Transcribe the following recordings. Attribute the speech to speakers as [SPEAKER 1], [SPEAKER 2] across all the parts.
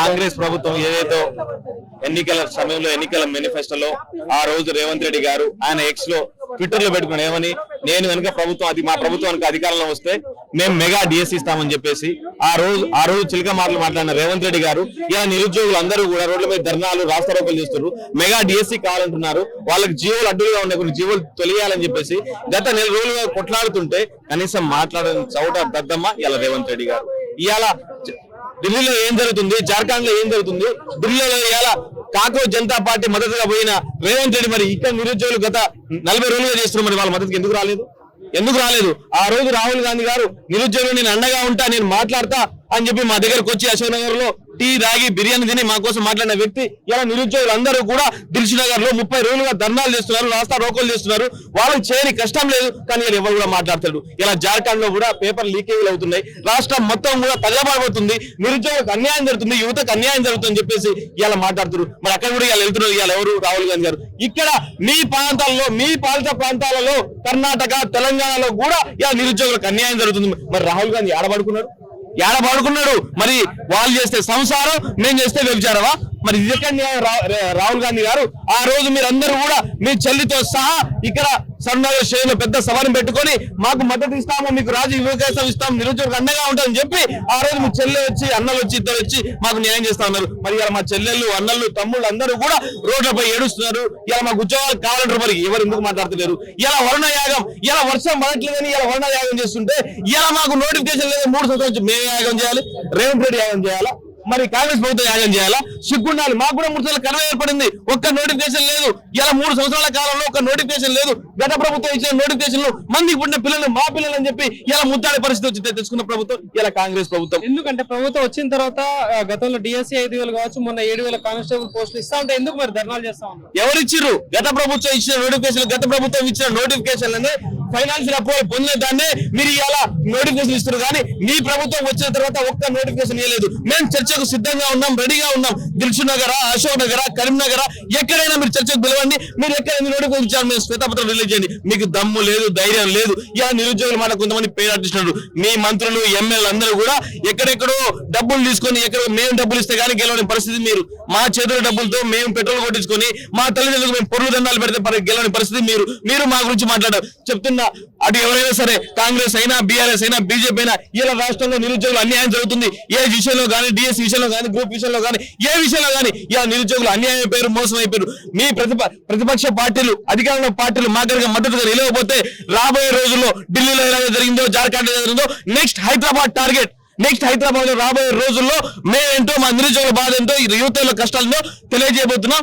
[SPEAKER 1] కాంగ్రెస్ ప్రభుత్వం ఏదైతే ఎన్నికల సమయంలో ఎన్నికల మేనిఫెస్టోలో ఆ రోజు రేవంత్ రెడ్డి గారు ఆయన ఎక్స్ లో ట్విట్టర్ లో పెట్టుకుని ఏమని నేను కనుక మా ప్రభుత్వానికి అధికారంలో వస్తే మేము మెగా డిఎస్సి ఇస్తామని చెప్పేసి ఆ రోజు చిలక మాటలు మాట్లాడిన రేవంత్ రెడ్డి గారు ఇలా నిరుద్యోగులు అందరూ కూడా రోడ్ల మీద ధర్నాలు రాస్తారోకలు చేస్తున్నారు. మెగా డిఎస్సి కావాలంటున్నారు. వాళ్ళకి జీవోలు అడ్డుగా ఉండే కొన్ని జీవోలు తొలగాలని చెప్పేసి గత నెల రోజులుగా కొట్లాడుతుంటే కనీసం మాట్లాడని చౌట దద్దమ్మ ఇలా రేవంత్ రెడ్డి గారు. ఇవాళ ఢిల్లీలో ఏం జరుగుతుంది, జార్ఖండ్ లో ఏం జరుగుతుంది, ఢిల్లీలో ఇవాళ కాంగ్రెస్ జనతా పార్టీ మద్దతుగా పోయిన రేవంత్ రెడ్డి మరి ఇక్కడ నిరుద్యోగులు గత 40 రోజులుగా చేస్తున్నారు. మరి వాళ్ళ మద్దతుకి ఎందుకు రాలేదు? ఆ రోజు రాహుల్ గాంధీ గారు నిరుద్యోగులు నేను అండగా ఉంటా, నేను మాట్లాడతా అని చెప్పి మా దగ్గరకు వచ్చి అశోక్ నగర్ లో టీ తాగి బిర్యానీ తిని మా కోసం మాట్లాడిన వ్యక్తి ఇలా నిరుద్యోగులు అందరూ కూడా దిల్సుఖ్ నగర్ లో 30 రోజులుగా ధర్నాలు చేస్తున్నారు, రాస్తా రోకోలు చేస్తున్నారు. వాళ్ళకి చేయని కష్టం లేదు, కానీ ఎవరు కూడా మాట్లాడతాడు. ఇలా జార్ఖండ్ లో కూడా పేపర్ లీకేజీలు అవుతున్నాయి. రాష్ట్రం మొత్తం కూడా తగలబడిపోతుంది, నిరుద్యోగులకు అన్యాయం జరుగుతుంది, యువతకు అన్యాయం జరుగుతుందని చెప్పేసి ఇలా మాట్లాడుతున్నారు. మరి అక్కడ కూడా ఇలా వెళ్తున్నారు. ఇవాళ ఎవరు రాహుల్ గాంధీ గారు ఇక్కడ మీ ప్రాంతాల్లో, మీ పాలిత ప్రాంతాలలో కర్ణాటక తెలంగాణలో కూడా ఇలా నిరుద్యోగులకు అన్యాయం జరుగుతుంది. మరి రాహుల్ గాంధీ ఏడబడుకున్నాడు. మరి వాళ్ళు చేస్తే సంసారం, మేము చేస్తే వ్యభిచారమా? మరి ఇది ఎక్కడ రాహుల్ గాంధీ గారు? ఆ రోజు మీరందరూ కూడా మీ చెల్లితో సహా ఇక్కడ సన్నగర్ శ్రేణిలో పెద్ద సభను పెట్టుకొని మాకు మద్దతు ఇస్తాము, మీకు రాజు యువకేశం ఇస్తాము, నిరుద్యోగ అండగా ఉంటామని చెప్పి ఆ రోజు మీ చెల్లె వచ్చి అన్నలు వచ్చి ఇద్దరు వచ్చి మాకు న్యాయం చేస్తా ఉన్నారు. మరి ఇలా మా చెల్లెళ్ళు అన్నలు తమ్ముళ్ళు అందరూ కూడా రోడ్లపై ఏడుస్తున్నారు. ఇలా మాకు ఉద్యోగాలు కావాలంటారు. మరి ఎవరు ఎందుకు మాట్లాడుతున్నారు? ఇలా వర్ణయాగం, ఇలా వర్షం పడట్లేదని ఇలా వర్ణయాగం చేస్తుంటే ఇలా మాకు నోటిఫికేషన్ లేదు. 3 సంవత్సరాల నుంచి మేమే యాగం చేయాలి, రేవంత్ రెడ్డి యాగం చేయాలా, మరి కాంగ్రెస్ ప్రభుత్వం యాగం చేయాలా? సిగ్గుండాలి. మాకు కూడా 3 సంవత్సరాల కరువు ఏర్పడింది, ఒక్క నోటిఫికేషన్ లేదు. ఇలా 3 సంవత్సరాల కాలంలో ఒక్క నోటిఫికేషన్ లేదు. గత ప్రభుత్వం ఇచ్చిన నోటిఫికేషన్లు మందికి పుట్టిన పిల్లలు మా పిల్లలు అని చెప్పి ఇలా ముద్దాడే పరిస్థితి వచ్చి తెచ్చుకున్న ప్రభుత్వం ఇలా కాంగ్రెస్ ప్రభుత్వం.
[SPEAKER 2] ఎందుకంటే ప్రభుత్వం వచ్చిన తర్వాత గతంలో డిఎస్సీ 5,000 కావచ్చు, మొన్న 7,000 కానిస్టేబుల్ పోస్టులు ఇస్తా ఉంటే ఎందుకు మరి ధర్నాలు చేస్తా ఉన్నారు?
[SPEAKER 1] ఎవరిచ్చిర్రు? గత ప్రభుత్వం ఇచ్చిన నోటిఫికేషన్, గత ప్రభుత్వం ఇచ్చిన నోటిఫికేషన్లనే ఫైనాన్షియల్ అప్రూవల్ పొందిన దాన్ని మీరు ఇలా నోటిఫికేషన్ ఇస్తారు. కానీ మీ ప్రభుత్వం వచ్చిన తర్వాత ఒక్క నోటిఫికేషన్ ఇవ్వలేదు. మేము చర్చకు సిద్ధంగా ఉన్నాం, రెడీగా ఉన్నాం. దిల్సుఖ్ నగర్, అశోక్ నగర్, కరీంనగర్ ఎక్కడైనా మీరు చర్చకు పిలవండి. మీరు ఎక్కడ నోటిఫికేషన్ ఇచ్చారు, మేము శ్వేతపత్రం రిలీజ్ చేయండి. మీకు దమ్ము లేదు, ధైర్యం లేదు. ఇలా నిరుద్యోగులు మాట కొంతమంది పేరు ఆర్టిస్టులు, మీ మంత్రులు ఎమ్మెల్యేలు అందరూ కూడా ఎక్కడెక్కడో డబ్బులు తీసుకొని ఎక్కడ మేము డబ్బులు ఇస్తే కానీ గెలవని పరిస్థితి మీరు. మా చేతుల డబ్బులతో మేము పెట్రోల్ కొట్టించుకొని మా తల్లిదండ్రులకు మేము పొరుగు దండాలు పెడితే గెలవని పరిస్థితి మీరు మా గురించి మాట్లాడారు. చెప్తున్నా, అటు ఎవరైనా సరే కాంగ్రెస్ అయినా, బీఆర్ఎస్ అయినా, బీజేపీ అయినా, ఇలా రాష్ట్రంలో నిరుద్యోగులు అన్యాయం జరుగుతుంది. ఏ విషయంలో కానీ, డిఎస్ విషయంలో కానీ, గ్రూప్ విషయంలో కానీ, ఏ విషయంలో కానీ ఇలా నిరుద్యోగులు అన్యాయం అయిపోయారు, మోసం అయిపోయారు. మీ ప్రతిపక్ష పార్టీలు, అధికారంలో పార్టీలు మా దగ్గర మద్దతుగా నిలవకపోతే రాబోయే రోజుల్లో ఢిల్లీలో ఎలా జరిగిందో, జార్ఖండ్ ఎలా జరిగిందో, next Hyderabad target. Next Hyderabad లో రాబోయే రోజుల్లో మేమేంటో, మా నిరుద్యోగుల బాధ ఏంటో, యువతల కష్టాలతో తెలియజేయబోతున్నాం.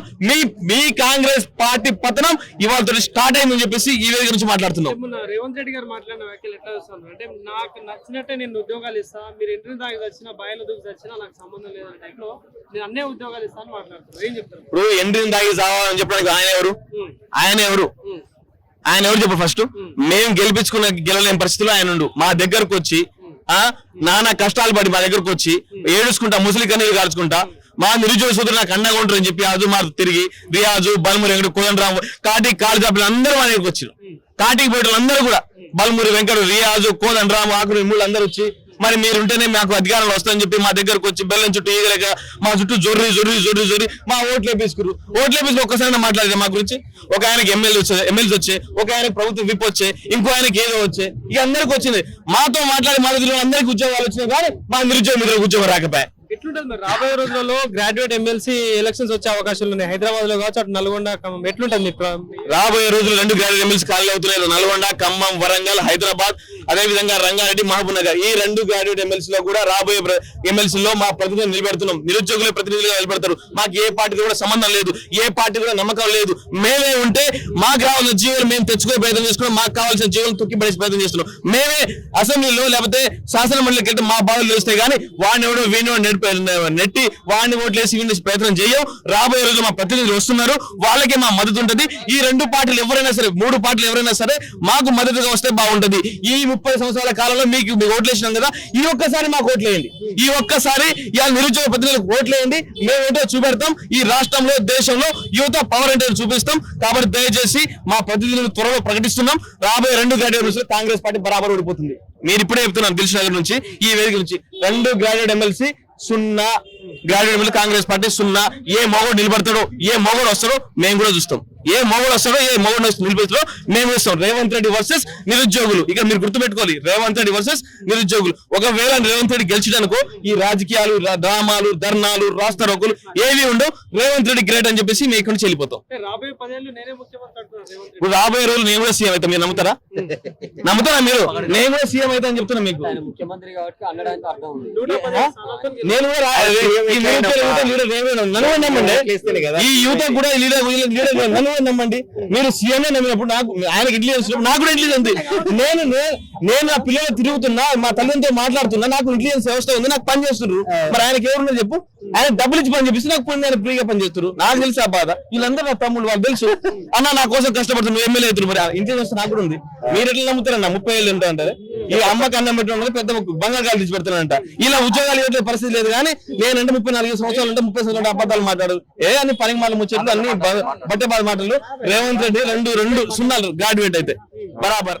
[SPEAKER 1] మీ కాంగ్రెస్ పార్టీ పతనం ఇవాళ స్టార్ట్ అయిందని చెప్పేసి ఈ వేదిక నుంచి మాట్లాడుతున్నాం.
[SPEAKER 2] రేవంత్ రెడ్డి గారు మాట్లాడిన వ్యాఖ్యలు ఎట్లా చూస్తున్నారు అంటే, నాకు నచ్చినట్టే నేను ఉద్యోగాలు ఇస్తా, మీరు ఇంటిని దాగి వచ్చినా, బాయిలో దూకి వచ్చినా నాకు సంబంధం లేదన్న టైప్ లో నేను అన్నే ఉద్యోగాలు ఇస్తాను మాట్లాడుతున్నారు. ఏం చెప్తారు? ఇప్పుడు
[SPEAKER 1] ఎంట్రీని దాగి సావాలని చెప్పడానికి ఆయన ఎవరు చెప్పు? ఫస్ట్ మేము గెలవలేని పరిస్థితుల్లో ఆయన ఉండు మా దగ్గరకు వచ్చి నానా కష్టాలు పడి మా దగ్గరకు వచ్చి ఏడుచుకుంటా, ముసలి కన్నీరు కాల్చుకుంటా, మా నిరుద్యోగ సోదరులు నాకు అండగా ఉంటారని చెప్పి అజుమార్ తిరిగి రియాజు, బల్మురి వెంకట, కోదండరాము, కాటికి కాలు జాపులు అందరూ మా దగ్గరకు వచ్చారు. కాటికి పోయేటోళ్ళు అందరూ కూడా బల్మురి వెంకట, రియాజు, కోదండరాము, ఆకురు మూడు అందరూ వచ్చి మరి మీరుంటేనే మాకు అధికారంలో వస్తాయని చెప్పి మా దగ్గరకు వచ్చి బెల్లం చుట్టూ ఈగలేక మా చుట్టూ జొర్రి మా ఓట్లు వేపించుకురు. ఒక్కసారి మాట్లాడారు మా గురించి. ఒక ఆయనకి ఎమ్మెల్యేస్ వచ్చే, ఒక ఆయనకి ప్రభుత్వం విప్ వచ్చే, ఇంకో ఆయనకి ఏదో వచ్చే, ఇక అందరికి వచ్చింది. మాతో మాట్లాడి మా దగ్గర అందరికి ఉద్యోగాలు వచ్చినాయి, కానీ మా నిరుద్యోగ మిత్రులకు ఉద్యోగం రాకపోయా.
[SPEAKER 2] ఎట్లుంటది మరి రాబోయే రోజుల్లో గ్రాడ్యుయేట్ ఎమ్మెల్సీ ఎలక్షన్స్ వచ్చే అవకాశాలు ఉన్నాయి హైదరాబాద్ లో కావచ్చు, అటు నల్గొండ, ఖమ్మం ఎట్లుంటది?
[SPEAKER 1] రాబోయే రోజులు 2 గ్రాడ్యుయేట్ ఎమ్మెల్సీ ఖాళీ అవుతున్నాయి. నల్గొండ, ఖమ్మం, వరంగల్, హైదరాబాద్, అదే విధంగా రంగారెడ్డి, మహబూబ్ నగర్. ఈ 2 గ్రాడ్యుయేట్ ఎమ్మెల్సీ లో కూడా రాబోయే ఎమ్మెల్సీలో మా ప్రతినిధులు నిలబెడుతున్నాం. నిరుద్యోగులే ప్రతినిధులుగా నిలబెడతారు. మాకు ఏ పార్టీ కూడా సంబంధం లేదు, ఏ పార్టీ కూడా నమ్మకం లేదు. మేమే ఉంటే మాకు రావాల్సిన జీవులు మేము తెచ్చుకునే ప్రయత్నం చేసుకున్నాం, మాకు కావాల్సిన జీవులను తొక్కిపడే ప్రయత్నం చేస్తున్నాం. మేమే అసెంబ్లీలో లేకపోతే శాసన మండలికి వెళ్తే మా బాధలు తెలుస్తాయి, కానీ వాడిని ఎవడో వీడిని నెట్టి వాడిని ఓట్లేసి వీడిని ప్రయత్నం చేయం. రాబోయే రోజు మా ప్రతినిధులు వస్తున్నారు, వాళ్ళకే మా మద్దతు ఉంటది. ఈ 2 పార్టీలు ఎవరైనా సరే, 3 పార్టీలు ఎవరైనా సరే మాకు మద్దతుగా వస్తే బాగుంటది. ఈ 30 సంవత్సరాల కాలంలో మీకు ఓట్లేసినాం కదా, ఈ ఒక్కసారి మాకు ఓట్లేయండి. ఈ ఒక్కసారి ఇవాళ నిరుద్యోగ ప్రతినిధులకు ఓట్లేయండి. మేమేంటో చూపెడతాం. ఈ రాష్ట్రంలో, దేశంలో యువత పవర్ అంటే చూపిస్తాం. కాబట్టి దయచేసి మా ప్రతినిధులను త్వరలో ప్రకటిస్తున్నాం. రాబోయే 2 గ్రాడ్యుయేట్ కాంగ్రెస్ పార్టీ బరాబర్ ఓడిపోతుంది. మీరు ఇప్పుడే చెప్తున్నాను దిల్సుఖ్ నగర్ నుంచి, ఈ వేదిక నుంచి 2 graduate MLC 0 graduate Congress party 0. ఏ మొగోడు నిలబడతాడో, ఏ మొగోడు వస్తాడో మేము కూడా చూస్తాం. ఏ మొగోడు వస్తాడో, ఏ మొగోడు నిలబడతాడో మేము చూస్తాం. రేవంత్ రెడ్డి వర్సెస్ నిరుద్యోగులు. ఇక మీరు గుర్తుపెట్టుకోవాలి, రేవంత్ రెడ్డి వర్సెస్ నిరుద్యోగులు. ఒకవేళ రేవంత్ రెడ్డి గెలిచడానికో ఈ రాజకీయాలు, డ్రామాలు, ధర్నాలు, రాస్తారోకులు ఏవి ఉండవు. రేవంత్ రెడ్డి గ్రేట్ అని చెప్పేసి మేము ఇక్కడ నుంచి వెళ్ళిపోతాం.
[SPEAKER 2] రాబోయే 10 ఏళ్ళు నేనే ముఖ్యమంత్రి అంటున్నాను రేవంత్ రెడ్డి.
[SPEAKER 1] ఇప్పుడు రాబోయే రోజులు నేను కూడా సీఎం అవుతా. మీరు నమ్ముతారా? నమ్ముతారా మీరు? నేను కూడా సీఎం అవుతా అని చెప్తున్నా మీకు.
[SPEAKER 3] ముఖ్యమంత్రి కాబట్టి అనడానికి అర్థం ఉంది.
[SPEAKER 2] 110 స్థానాలతో
[SPEAKER 1] నేను కూడా నన్ను నమ్మండి. ఈ యువత కూడా లీడర్ నన్ను నమ్మండి. మీరు సీఎం నమ్మినప్పుడు నాకు ఆయనకి ఇంటెలిజెన్స్ నాకు కూడా ఇంటెలిజెన్స్ ఉంది. నేను నా పిల్లలు తిరుగుతున్నా, మా తల్లితో మాట్లాడుతున్నా, నాకు ఇంటెలిజెన్స్ వ్యవస్థ ఉంది, నాకు పని చేస్తున్నారు. మరి ఆయనకి ఎవరున్నారు చెప్పు? ఆయన డబ్బులు ఇచ్చి పని చెప్పిస్తే నాకు పని, ఆయన ఫ్రీగా పని చేస్తారు. నాకు తెలుసు ఆ బాధ. వీళ్ళందరూ నా తమ్ముళ్ళు, వాళ్ళు తెలుసు. అన్న నా కోసం కష్టపడుతున్నారు, నువ్వు ఎమ్మెల్యే అవుతున్నారు. మరి ఇంటెలిజెన్స్ నాకు కూడా ఉంది. మీరు ఎట్లా నమ్ముతారన్న? 30 ఏళ్ళు ఉంటా అంటారు. ఈ అమ్మకి అన్నం పెట్టడం పెద్ద బంగారు తెచ్చి పెడతానంట. ఇలా ఉద్యోగాలు ఇవ్వట్లేదు, పరిస్థితి లేదు. కానీ నేనంటే 34 సంవత్సరాలు అంటే 30 సంవత్సరాలు అబద్ధాలు మాట్లాడు అన్ని పనికి మాటలు ముచ్చట్లు, అన్ని బట్టే బాధ మాటలు. రేవంత్ రెడ్డి 2 0 గ్రాడ్యుయేట్ అయితే బరాబర్.